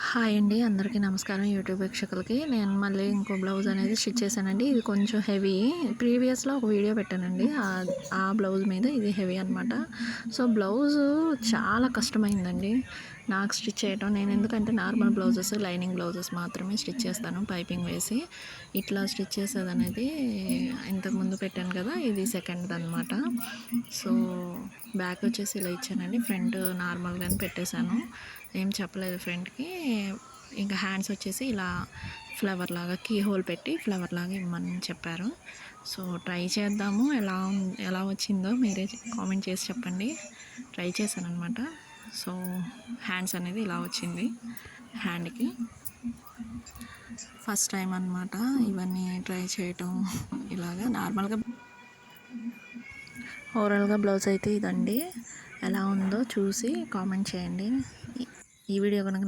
Hi అండి, అందరికీ నమస్కారం. యూట్యూబ్ వీక్షకులకి నేను మళ్ళీ ఇంకో బ్లౌజ్ అనేది స్టిచ్ చేశానండి. ఇది కొంచెం హెవీ. ప్రీవియస్లో ఒక వీడియో పెట్టానండి. ఆ బ్లౌజ్ మీద ఇది హెవీ అనమాట. సో బ్లౌజు చాలా కష్టమైందండి నాకు స్టిచ్ చేయటం. నేను ఎందుకంటే నార్మల్ బ్లౌజెస్, లైనింగ్ బ్లౌజెస్ మాత్రమే స్టిచ్ చేస్తాను పైపింగ్ వేసి. ఇట్లా స్టిచ్ చేసేది అనేది ఇంతకుముందు పెట్టాను కదా, ఇది సెకండ్ అనమాట. సో బ్యాక్ వచ్చేసి ఇలా ఇచ్చానండి, ఫ్రంట్ నార్మల్గానే పెట్టేశాను, ఏం చెప్పలేదు ఫ్రంట్కి. ఇంకా హ్యాండ్స్ వచ్చేసి ఇలా ఫ్లవర్ లాగా కీ హోల్ పెట్టి ఫ్లవర్ లాగా ఇమ్మని చెప్పారు. సో ట్రై చేద్దాము, ఎలా వచ్చిందో మీరే కామెంట్ చేసి చెప్పండి. ట్రై చేశాను అనమాట. సో హ్యాండ్స్ అనేది ఇలా వచ్చింది. హ్యాండ్కి ఫస్ట్ టైం అనమాట ఇవన్నీ ట్రై చేయటం. ఇలాగా నార్మల్గా ఓవరాల్గా బ్లౌజ్ అయితే ఇదండి. ఎలా ఉందో చూసి కామెంట్ చేయండి. ఈ వీడియో కనుక